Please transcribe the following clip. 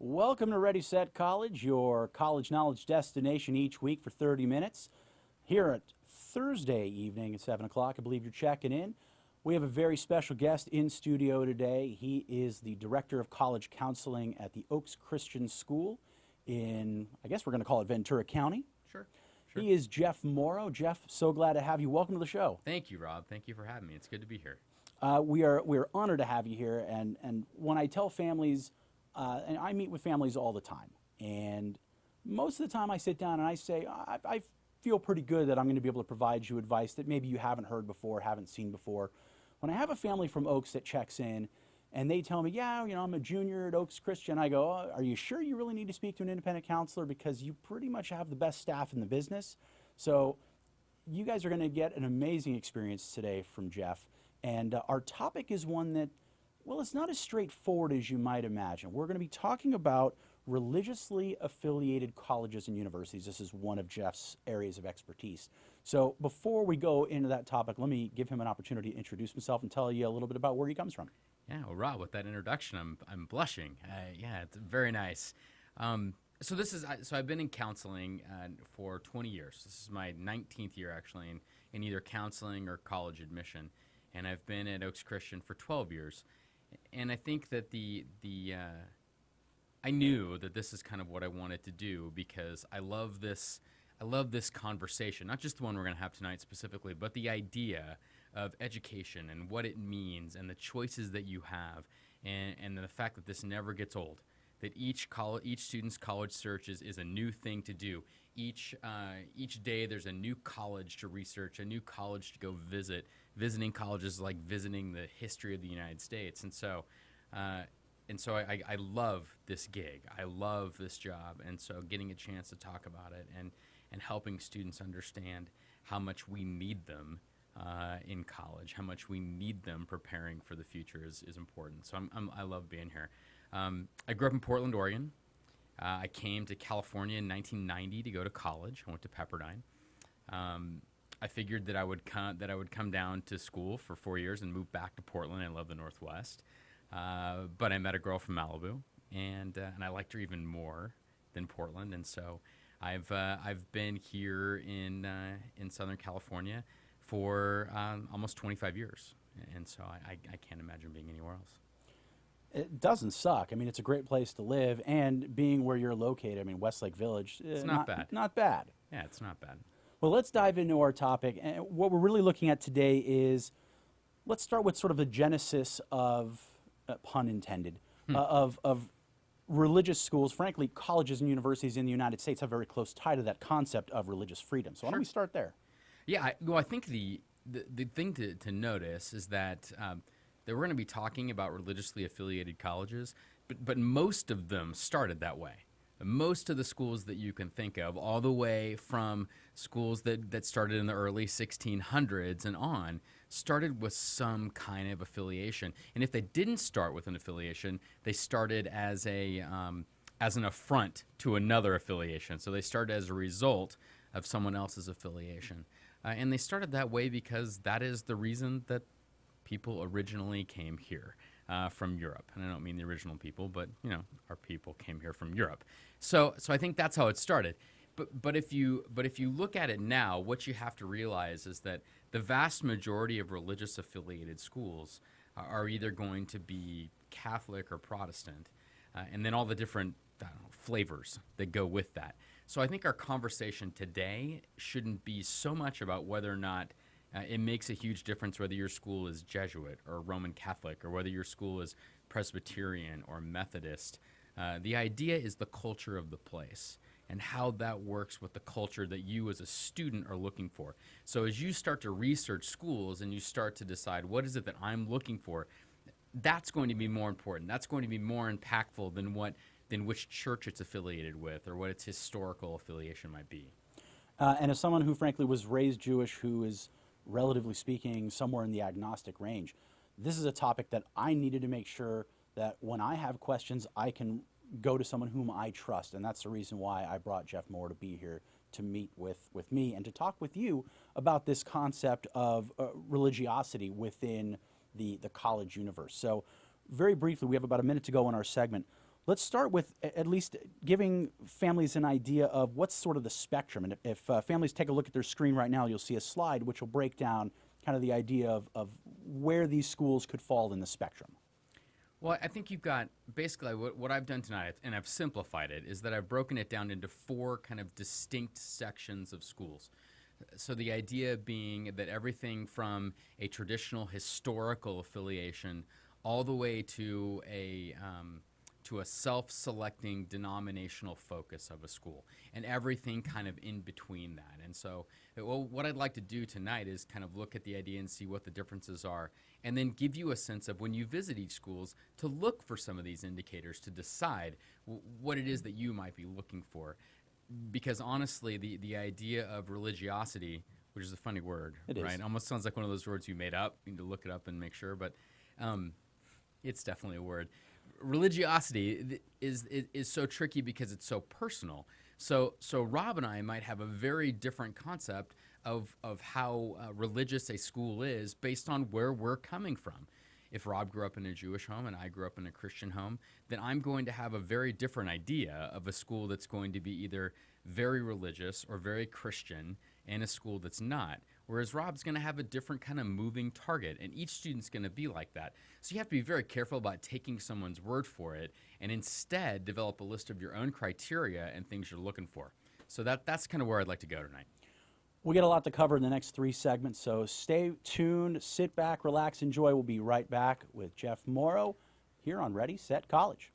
Welcome to Ready Set College, your college knowledge destination each week for 30 minutes. Here at Thursday evening at 7 o'clock, I believe you're checking in. We have a very special guest in studio today. He is the Director of College Counseling at the Oaks Christian School in, I guess we're going to call it Ventura County. Sure. He is Jeff Morrow. Jeff, so glad to have you. Welcome to the show. Thank you, Rob. Thank you for having me. It's good to be here. We are honored to have you here. And when I tell families, and I meet with families all the time, and most of the time I sit down and I say, I feel pretty good that I'm going to be able to provide you advice that maybe you haven't heard before, haven't seen before. When I have a family from Oaks that checks in and they tell me, yeah, I'm a junior at Oaks Christian, I go, oh, are you sure you really need to speak to an independent counselor because you pretty much have the best staff in the business? So you guys are going to get an amazing experience today from Jeff. And our topic is one that, well, it's not as straightforward as you might imagine. We're going to be talking about religiously affiliated colleges and universities. This is one of Jeff's areas of expertise. So before we go into that topic, let me give him an opportunity to introduce himself and tell you a little bit about where he comes from. Yeah, well, Rob, with that introduction, I'm blushing. Yeah, it's very nice. So I've been in counseling for 20 years. This is my 19th year actually in either counseling or college admission, and I've been at Oaks Christian for 12 years. And I think that I knew that this is kind of what I wanted to do because I love this conversation, not just the one we're going to have tonight specifically, but the idea of education and what it means and the choices that you have and the fact that this never gets old, that each student's college search is a new thing to do. Each day there's a new college to research, a new college to go visit. Visiting colleges is like visiting the history of the United States. And so I love this gig. I love this job. And so getting a chance to talk about it and helping students understand how much we need them in college, how much we need them preparing for the future is important. So I love being here. I grew up in Portland, Oregon. I came to California in 1990 to go to college. I went to Pepperdine. I figured that I would come down to school for 4 years and move back to Portland. I love the Northwest, but I met a girl from Malibu, and I liked her even more than Portland. And so I've been here in Southern California for almost 25 years, and so I can't imagine being anywhere else. It doesn't suck. I mean, it's a great place to live, and being where you're located, I mean, Westlake Village, it's not bad. Not bad. Yeah, it's not bad. Well, let's dive into our topic. And what we're really looking at today is, let's start with sort of the genesis of, pun intended, of religious schools. Frankly, colleges and universities in the United States have a very close tie to that concept of religious freedom. So why don't we start there? Yeah, I think the thing to notice is that we're going to be talking about religiously affiliated colleges, but most of them started that way. Most of the schools that you can think of, all the way from schools that started in the early 1600s and on, started with some kind of affiliation. And if they didn't start with an affiliation, they started as an affront to another affiliation. So they started as a result of someone else's affiliation. And they started that way because that is the reason that people originally came here from Europe. And I don't mean the original people, but our people came here from Europe. So I think that's how it started. But if you look at it now, what you have to realize is that the vast majority of religious affiliated schools are either going to be Catholic or Protestant, and then all the different flavors that go with that. So I think our conversation today shouldn't be so much about whether or not it makes a huge difference whether your school is Jesuit or Roman Catholic or whether your school is Presbyterian or Methodist. The idea is the culture of the place and how that works with the culture that you as a student are looking for. So as you start to research schools and you start to decide what is it that I'm looking for, that's going to be more important. That's going to be more impactful than which church it's affiliated with or what its historical affiliation might be. And as someone who frankly was raised Jewish, who is relatively speaking somewhere in the agnostic range, this is a topic that I needed to make sure that when I have questions, I can go to someone whom I trust. And that's the reason why I brought Jeff Moore to be here to meet with me and to talk with you about this concept of religiosity within the college universe. So very briefly, we have about a minute to go in our segment. Let's start with at least giving families an idea of what's sort of the spectrum. And if families take a look at their screen right now, you'll see a slide which will break down kind of the idea of where these schools could fall in the spectrum. Well, I think you've got basically what I've done tonight, and I've simplified it, is that I've broken it down into 4 kind of distinct sections of schools. So the idea being that everything from a traditional historical affiliation all the way to a self-selecting denominational focus of a school, and everything kind of in between that. And so what I'd like to do tonight is kind of look at the idea and see what the differences are, and then give you a sense of, when you visit each schools, to look for some of these indicators to decide what it is that you might be looking for. Because honestly, the idea of religiosity, which is a funny word, right? Almost sounds like one of those words you made up. You need to look it up and make sure, but it's definitely a word. Religiosity is so tricky because it's so personal. So Rob and I might have a very different concept of how religious a school is based on where we're coming from. If Rob grew up in a Jewish home and I grew up in a Christian home, then I'm going to have a very different idea of a school that's going to be either very religious or very Christian, and a school that's not. Whereas Rob's going to have a different kind of moving target, and each student's going to be like that. So you have to be very careful about taking someone's word for it, and instead develop a list of your own criteria and things you're looking for. So that's kind of where I'd like to go tonight. We got a lot to cover in the next 3 segments, so stay tuned, sit back, relax, enjoy. We'll be right back with Jeff Morrow here on Ready, Set, College.